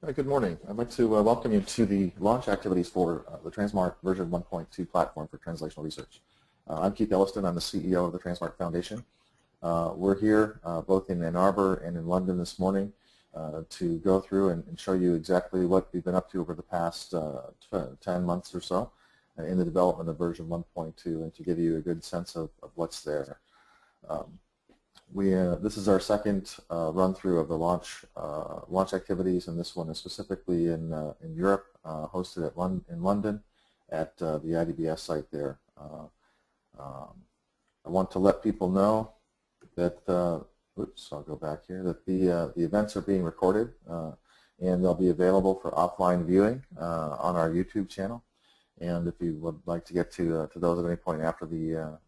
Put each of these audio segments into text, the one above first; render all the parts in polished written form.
Good morning. I'd like to welcome you to the launch activities for the tranSMART version 1.2 platform for translational research. I'm Keith Elliston. I'm the CEO of the tranSMART Foundation. We're here both in Ann Arbor and in London this morning to go through and show you exactly what we've been up to over the past 10 months or so in the development of version 1.2 and to give you a good sense of what's there. This is our second run-through of the launch activities, and this one is specifically in Europe, hosted in London at the IDBS site there. I want to let people know that, oops, I'll go back here, that the events are being recorded and they'll be available for offline viewing on our YouTube channel. And if you would like to get to those at any point after the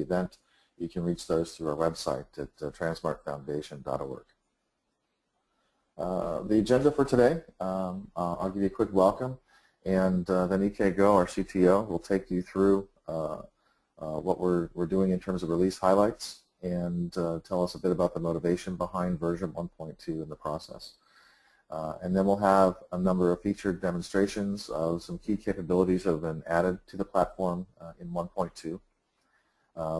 event, you can reach those through our website at transmartfoundation.org. The agenda for today, I'll give you a quick welcome, and then Ike Go, our CTO, will take you through what we're doing in terms of release highlights and tell us a bit about the motivation behind version 1.2 in the process. And then we'll have a number of featured demonstrations of some key capabilities that have been added to the platform in 1.2.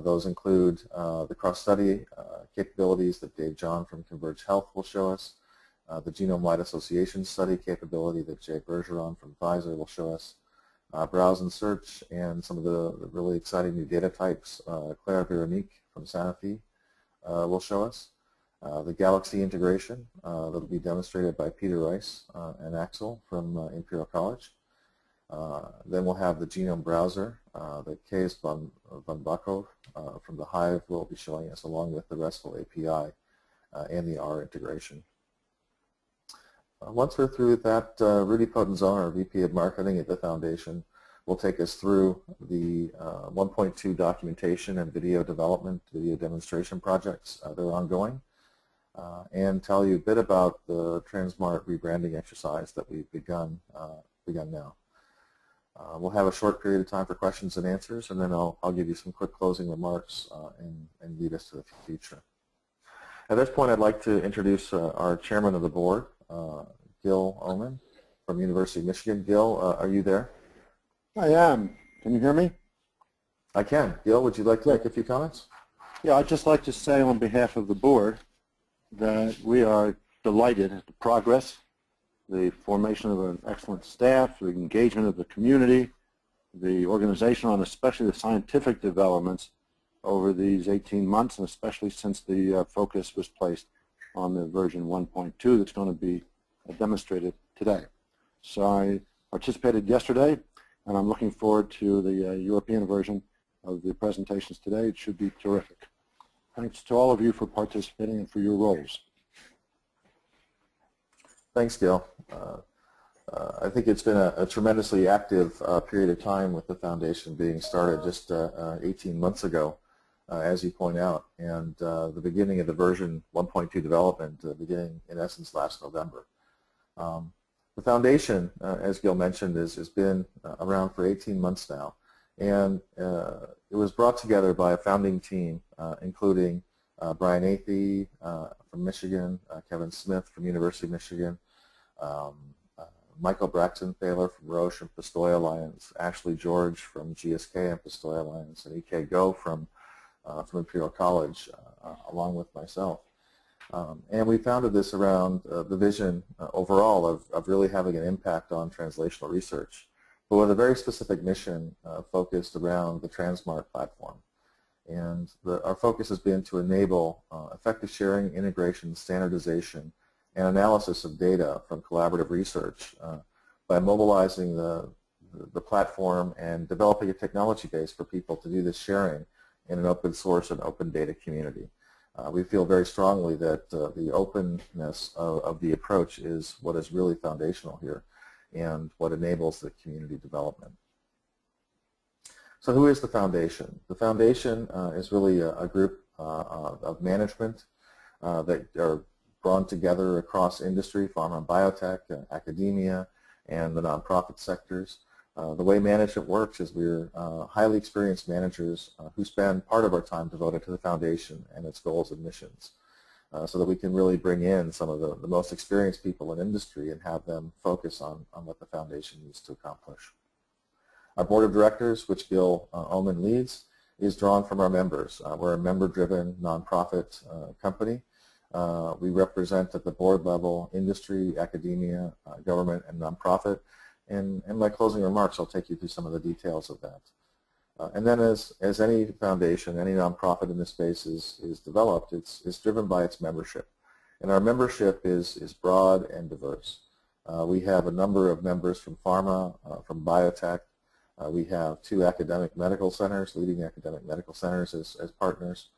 Those include the cross-study capabilities that Dave John from Converge Health will show us, the genome-wide association study capability that Jay Bergeron from Pfizer will show us, browse and search, and some of the really exciting new data types Claire Veronique from Sanofi will show us, the Galaxy integration that will be demonstrated by Peter Rice and Axel from Imperial College. Then we'll have the genome browser that Kees van Bakov from the Hive will be showing us, along with the RESTful API and the R integration. Once we're through that, Rudy Potenzone, our VP of Marketing at the Foundation, will take us through the 1.2 documentation and video development, video demonstration projects that are ongoing, and tell you a bit about the tranSMART rebranding exercise that we've begun now. We'll have a short period of time for questions and answers, and then I'll give you some quick closing remarks and lead us to the future. At this point, I'd like to introduce our chairman of the board, Gil Oman from University of Michigan. Gil, are you there? I am. Can you hear me? I can. Gil, would you like to make a few comments? Yeah, I'd just like to say on behalf of the board that we are delighted at the progress, the formation of an excellent staff, the engagement of the community, the organizational and especially the scientific developments over these 18 months, and especially since the focus was placed on the version 1.2 that's going to be demonstrated today. So I participated yesterday, and I'm looking forward to the European version of the presentations today. It should be terrific. Thanks to all of you for participating and for your roles. Thanks, Gil. I think it's been a tremendously active period of time with the foundation being started just 18 months ago, as you point out, and the beginning of the version 1.2 development beginning in essence last November. The foundation, as Gil mentioned, has been around for 18 months now, and it was brought together by a founding team, including Brian Athey from Michigan, Kevin Smith from University of Michigan, Michael Braxton-Thaler from Roche and Pistoia Alliance, Ashley George from GSK and Pistoia Alliance, and Ike Go from Imperial College, along with myself. And we founded this around the vision overall of really having an impact on translational research, but with a very specific mission focused around the tranSMART platform. And our focus has been to enable effective sharing, integration, standardization, and analysis of data from collaborative research by mobilizing the platform and developing a technology base for people to do this sharing in an open source and open data community. We feel very strongly that the openness of the approach is what is really foundational here and what enables the community development. So who is the foundation? The foundation is really a group of management that are brought together across industry, pharma and biotech, academia, and the nonprofit sectors. The way management works is we're highly experienced managers who spend part of our time devoted to the foundation and its goals and missions. so that we can really bring in some of the most experienced people in industry and have them focus on what the foundation needs to accomplish. Our board of directors, which Gil Oman leads, is drawn from our members. We're a member-driven nonprofit company. We represent at the board level industry, academia, government, and nonprofit. And in my closing remarks, I'll take you through some of the details of that. And then as any foundation, any nonprofit in this space is developed, it's driven by its membership. And our membership is broad and diverse. We have a number of members from pharma, from biotech. We have 2 academic medical centers, leading academic medical centers as partners.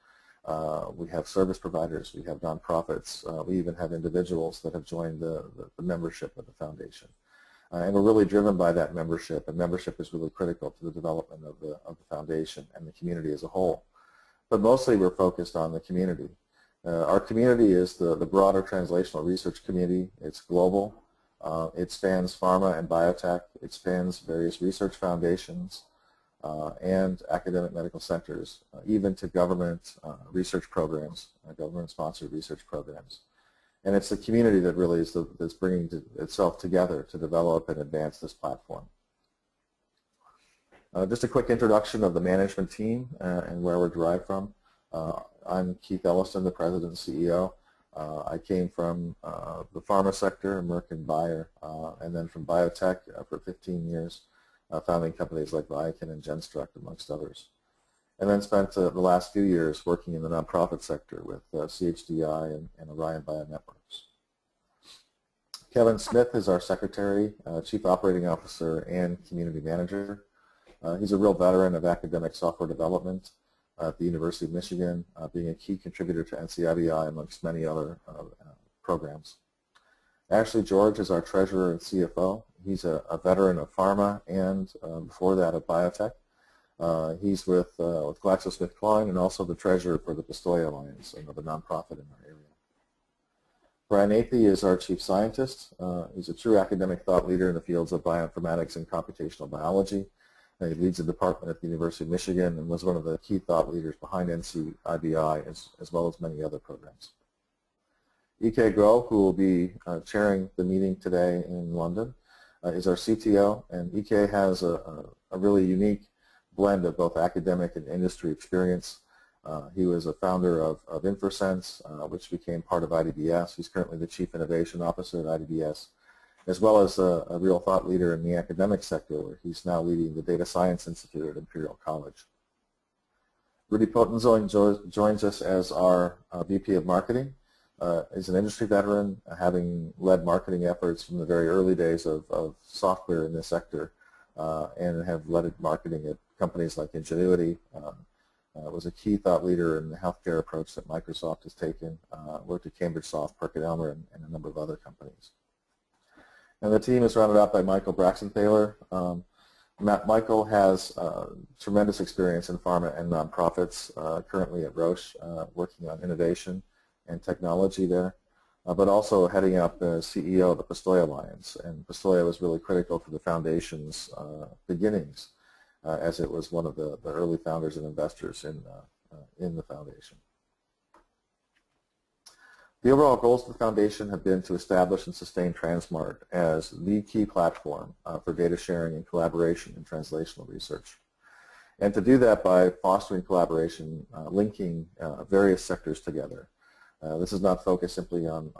We have service providers. We have nonprofits. We even have individuals that have joined the membership of the foundation. And we're really driven by that membership, and membership is really critical to the development of the foundation and the community as a whole. But mostly we're focused on the community. Our community is the broader translational research community. It's global. It spans pharma and biotech. It spans various research foundations and academic medical centers, even to government research programs, government-sponsored research programs. And it's the community that really is that's bringing itself together to develop and advance this platform. Just a quick introduction of the management team and where we're derived from. I'm Keith Elliston, the President and CEO. I came from the pharma sector, Merck and Bayer, and then from biotech for 15 years, founding companies like Viakin and Genstruct, amongst others. And then spent the last few years working in the nonprofit sector with CHDI and Orion Bionetworks. Kevin Smith is our Secretary, Chief Operating Officer, and Community Manager. He's a real veteran of academic software development at the University of Michigan, being a key contributor to NCIBI amongst many other programs. Ashley George is our Treasurer and CFO. He's a veteran of pharma and before that of biotech. He's with GlaxoSmithKline and also the treasurer for the Pistoia Alliance, another nonprofit in our area. Brian Athey is our chief scientist. He's a true academic thought leader in the fields of bioinformatics and computational biology. He leads a department at the University of Michigan and was one of the key thought leaders behind NCIBI as well as many other programs. E.K. Go, who will be chairing the meeting today in London, is our CTO, and E.K. has a really unique blend of both academic and industry experience. He was a founder of InfoSense, which became part of IDBS. He's currently the Chief Innovation Officer at IDBS, as well as a real thought leader in the academic sector, where he's now leading the Data Science Institute at Imperial College. Rudy Potenzoin joins us as our VP of Marketing. He's an industry veteran, having led marketing efforts from the very early days of software in this sector, and have led marketing at companies like Ingenuity, was a key thought leader in the healthcare approach that Microsoft has taken, worked at CambridgeSoft, PerkinElmer, and a number of other companies. And the team is rounded out by Michael Braxton-Taylor. Michael has tremendous experience in pharma and nonprofits, currently at Roche, working on innovation and technology there, but also heading up the CEO of the Pistoia Alliance. And Pistoia was really critical to the foundation's beginnings, as it was one of the early founders and investors in the foundation. The overall goals of the foundation have been to establish and sustain tranSMART as the key platform for data sharing and collaboration in translational research. And to do that by fostering collaboration, linking various sectors together. This is not focused simply on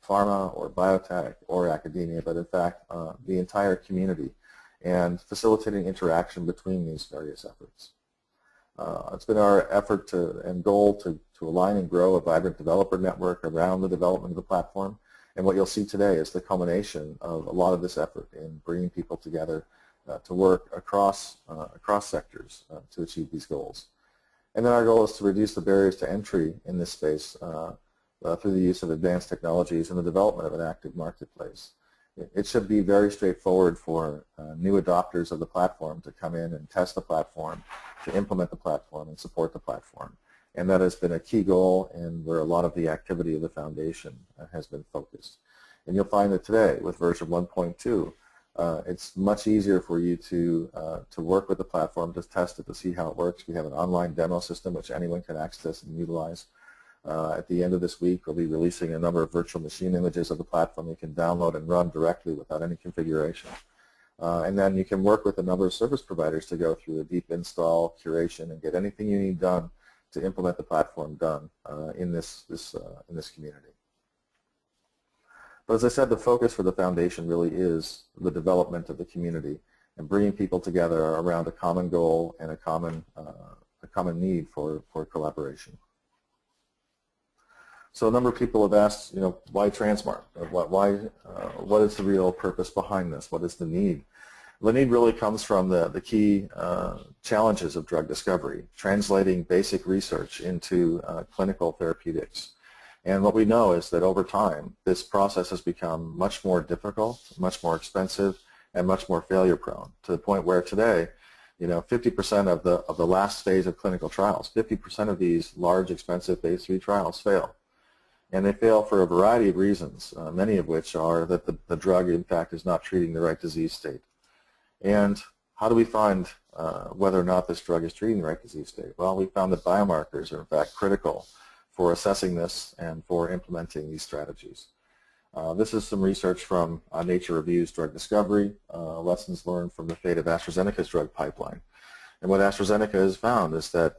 pharma or biotech or academia, but in fact the entire community, and facilitating interaction between these various efforts. It's been our effort and goal to align and grow a vibrant developer network around the development of the platform. And what you'll see today is the culmination of a lot of this effort in bringing people together to work across sectors to achieve these goals. And then our goal is to reduce the barriers to entry in this space through the use of advanced technologies and the development of an active marketplace. It should be very straightforward for new adopters of the platform to come in and test the platform, to implement the platform, and support the platform. And that has been a key goal, and where a lot of the activity of the foundation has been focused. And you'll find that today, with version 1.2, it's much easier for you to work with the platform, to test it, to see how it works. We have an online demo system which anyone can access and utilize. At the end of this week, we'll be releasing a number of virtual machine images of the platform you can download and run directly without any configuration. And then you can work with a number of service providers to go through a deep install, curation, and get anything you need done to implement the platform done in this community. But as I said, the focus for the foundation really is the development of the community and bringing people together around a common goal and a common need for collaboration. So a number of people have asked, why tranSMART? What is the real purpose behind this? What is the need? The need really comes from the key challenges of drug discovery, translating basic research into clinical therapeutics. And what we know is that over time, this process has become much more difficult, much more expensive, and much more failure prone, to the point where today, 50% of the last phase of clinical trials, 50% of these large, expensive phase 3 trials fail. And they fail for a variety of reasons, many of which are that the drug, in fact, is not treating the right disease state. And how do we find whether or not this drug is treating the right disease state? Well, we found that biomarkers are, in fact, critical for assessing this and for implementing these strategies. This is some research from Nature Reviews Drug Discovery, lessons learned from the fate of AstraZeneca's drug pipeline. And what AstraZeneca has found is that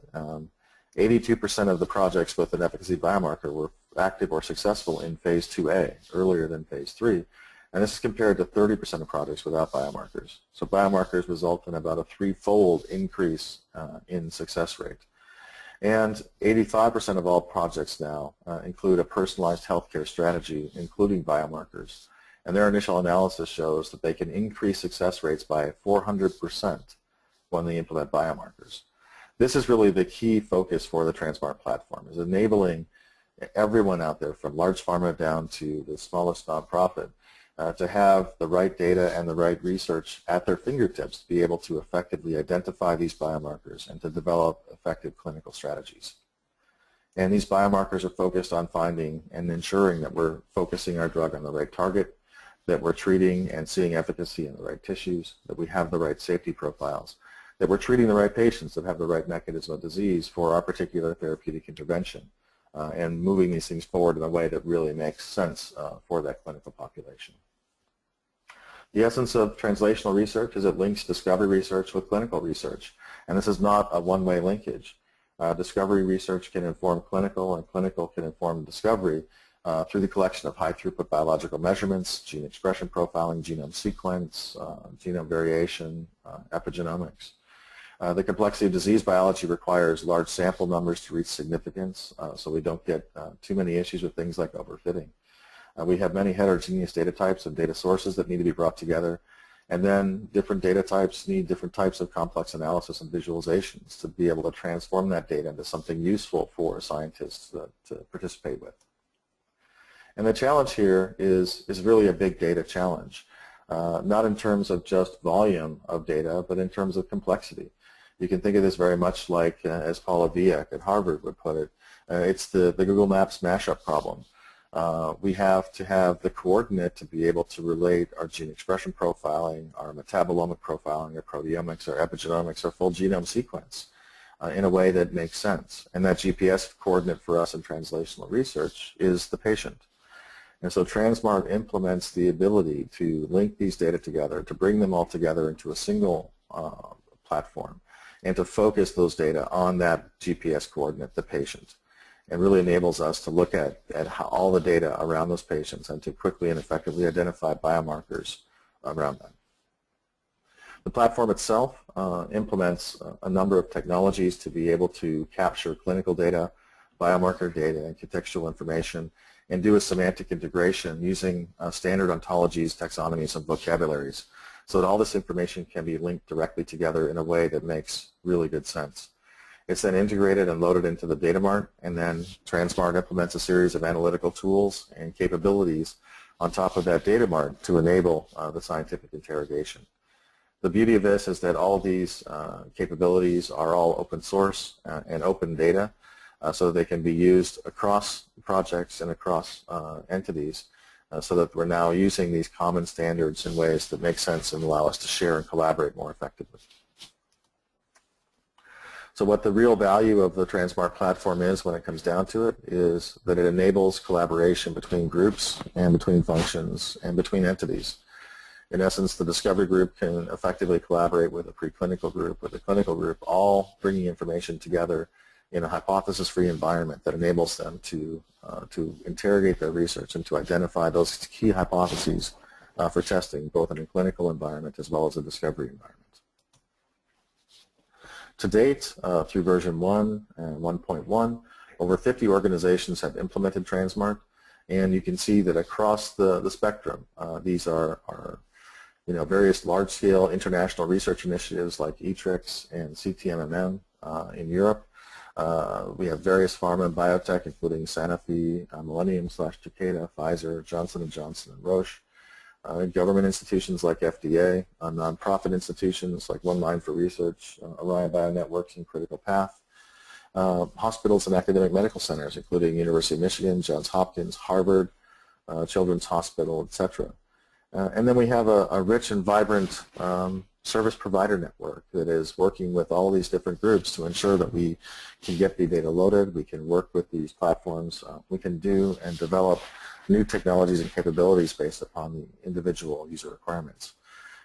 82% of the projects with an efficacy biomarker were active or successful in phase 2A, earlier than phase 3. And this is compared to 30% of projects without biomarkers. So biomarkers result in about a 3-fold increase in success rate. And 85% of all projects now include a personalized healthcare strategy, including biomarkers. And their initial analysis shows that they can increase success rates by 400% when they implement biomarkers. This is really the key focus for the tranSMART platform, is enabling everyone out there, from large pharma down to the smallest nonprofit, to have the right data and the right research at their fingertips to be able to effectively identify these biomarkers and to develop effective clinical strategies. And these biomarkers are focused on finding and ensuring that we're focusing our drug on the right target, that we're treating and seeing efficacy in the right tissues, that we have the right safety profiles, that we're treating the right patients that have the right mechanism of disease for our particular therapeutic intervention, and moving these things forward in a way that really makes sense for that clinical population. The essence of translational research is it links discovery research with clinical research, and this is not a one-way linkage. Discovery research can inform clinical, and clinical can inform discovery through the collection of high-throughput biological measurements, gene expression profiling, genome sequence, genome variation, epigenomics. The complexity of disease biology requires large sample numbers to reach significance, so we don't get too many issues with things like overfitting. We have many heterogeneous data types and data sources that need to be brought together, and then different data types need different types of complex analysis and visualizations to be able to transform that data into something useful for scientists to participate with. And the challenge here is really a big data challenge, not in terms of just volume of data, but in terms of complexity. You can think of this very much like, as Paula Viek at Harvard would put it, it's the Google Maps mashup problem. We have to have the coordinate to be able to relate our gene expression profiling, our metabolomic profiling, our proteomics, our epigenomics, our full genome sequence in a way that makes sense. And that GPS coordinate for us in translational research is the patient. And so tranSMART implements the ability to link these data together, to bring them all together into a single platform, and to focus those data on that GPS coordinate, the patient. It really enables us to look at all the data around those patients and to quickly and effectively identify biomarkers around them. The platform itself implements a number of technologies to be able to capture clinical data, biomarker data, and contextual information, and do a semantic integration using standard ontologies, taxonomies, and vocabularies, so that all this information can be linked directly together in a way that makes really good sense. It's then integrated and loaded into the data mart, and then tranSMART implements a series of analytical tools and capabilities on top of that data mart to enable the scientific interrogation. The beauty of this is that all these capabilities are all open source and open data, so they can be used across projects and across entities, so that we're now using these common standards in ways that make sense and allow us to share and collaborate more effectively. So what the real value of the tranSMART platform is when it comes down to it is that it enables collaboration between groups and between functions and between entities. In essence, the discovery group can effectively collaborate with a preclinical group, with a clinical group, all bringing information together in a hypothesis-free environment that enables them to interrogate their research and to identify those key hypotheses for testing, both in a clinical environment as well as a discovery environment. To date, through version 1 and 1.1, over 50 organizations have implemented tranSMART, and you can see that across the spectrum, these are various large-scale international research initiatives like ETRIX and CTMMM in Europe. We have various pharma and biotech, including Sanofi, Millennium/Takeda, Pfizer, Johnson & Johnson, and Roche. Government institutions like FDA, nonprofit institutions like One Mind for Research, Orion Bionetworks, and Critical Path, hospitals and academic medical centers, including University of Michigan, Johns Hopkins, Harvard, Children's Hospital, etc. And then we have a rich and vibrant service provider network that is working with all these different groups to ensure that we can get the data loaded, we can work with these platforms, we can do and develop new technologies and capabilities based upon the individual user requirements.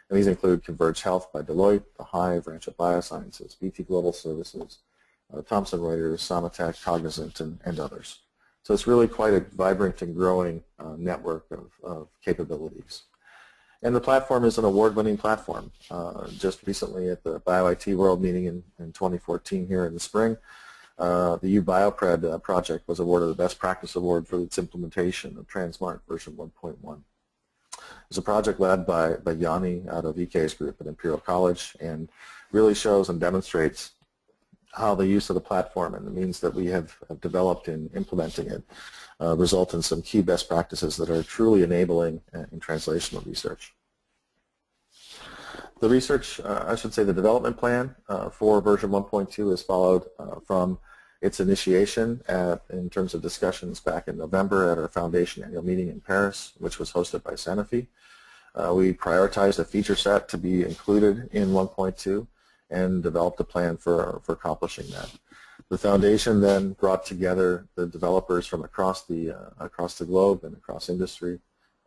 And these include Converge Health by Deloitte, The Hive, Rancho Biosciences, BT Global Services, Thomson Reuters, Somatech, Cognizant, and others. So it's really quite a vibrant and growing network of capabilities. And the platform is an award-winning platform. Just recently at the BioIT World meeting in 2014 here in the spring, the UBioPred project was awarded the Best Practice Award for its implementation of tranSMART version 1.1. It's a project led by Yanni out of EK's group at Imperial College, and really shows and demonstrates how the use of the platform and the means that we have developed in implementing it result in some key best practices that are truly enabling in translational research. The research, I should say the development plan for version 1.2 is followed from its initiation in terms of discussions back in November at our Foundation annual meeting in Paris, which was hosted by Sanofi. We prioritized a feature set to be included in 1.2 and developed a plan for accomplishing that. The Foundation then brought together the developers from across the globe and across industry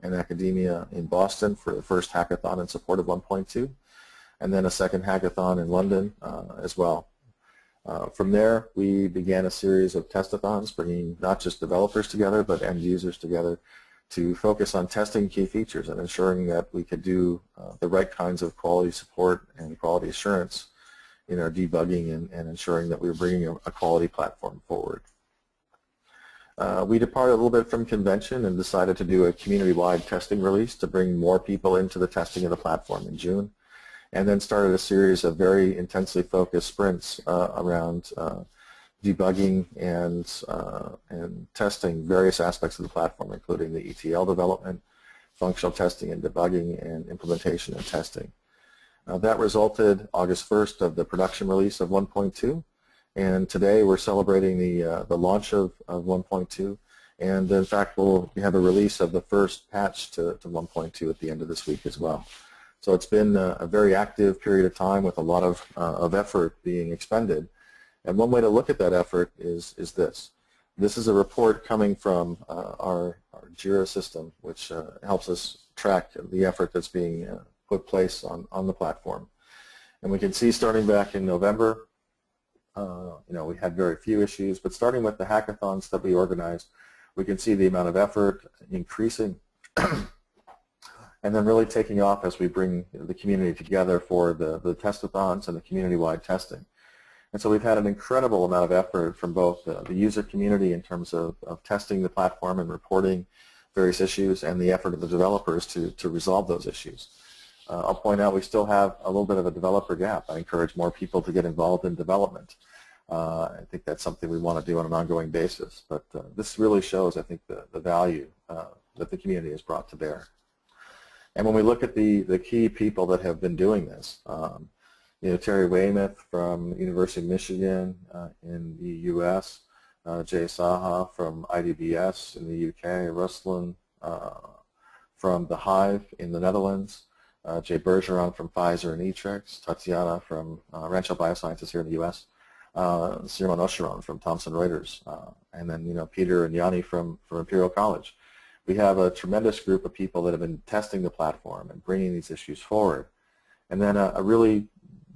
and academia in Boston for the first hackathon in support of 1.2, and then a second hackathon in London as well. From there, we began a series of testathons, bringing not just developers together, but end users together to focus on testing key features and ensuring that we could do the right kinds of quality support and quality assurance in our debugging and ensuring that we were bringing a quality platform forward. We departed a little bit from convention and decided to do a community-wide testing release to bring more people into the testing of the platform in June, and then started a series of very intensely focused sprints around debugging and testing various aspects of the platform, including the ETL development, functional testing and debugging, and implementation and testing. That resulted August 1st of the production release of 1.2, and today we're celebrating the launch of 1.2, and in fact we have a release of the first patch to 1.2 at the end of this week as well. So it's been a very active period of time with a lot of effort being expended. And one way to look at that effort is this. This is a report coming from our JIRA system, which helps us track the effort that's being put place on the platform. And we can see starting back in November, we had very few issues, but starting with the hackathons that we organized, we can see the amount of effort increasing and then really taking off as we bring the community together for the testathons and the community-wide testing. And so we've had an incredible amount of effort from both the user community in terms of testing the platform and reporting various issues, and the effort of the developers to resolve those issues. I'll point out we still have a little bit of a developer gap. I encourage more people to get involved in development. I think that's something we want to do on an ongoing basis. But this really shows, I think, the value that the community has brought to bear. And when we look at the key people that have been doing this, Terry Weymouth from University of Michigan in the U.S., Jay Saha from IDBS in the UK, Ruslan from The Hive in the Netherlands, Jay Bergeron from Pfizer and ETRIX, Tatiana from Rancho Biosciences here in the U.S. Simon Oscheron from Thomson Reuters, and then Peter and Yanni from Imperial College. We have a tremendous group of people that have been testing the platform and bringing these issues forward, and then a really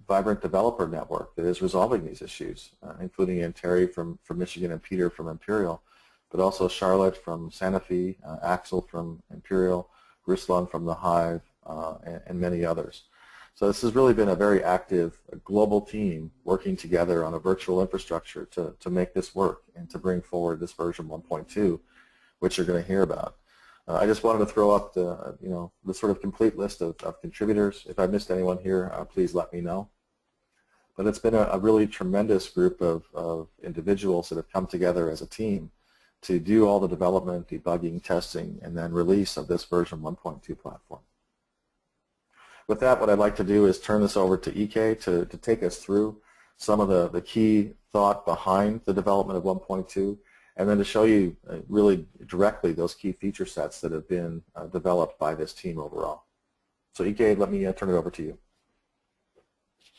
vibrant developer network that is resolving these issues, including Terry from Michigan and Peter from Imperial, but also Charlotte from Sanofi, Axel from Imperial, Ruslan from the Hive, and many others. So this has really been a very active global team working together on a virtual infrastructure to make this work and to bring forward this version 1.2, which you're going to hear about. I just wanted to throw up the sort of complete list of contributors. If I missed anyone here, please let me know. But it's been a really tremendous group of individuals that have come together as a team to do all the development, debugging, testing, and then release of this version 1.2 platform. With that, what I'd like to do is turn this over to EK to take us through some of the key thought behind the development of 1.2, and then to show you really directly those key feature sets that have been developed by this team overall. So EK, let me turn it over to you.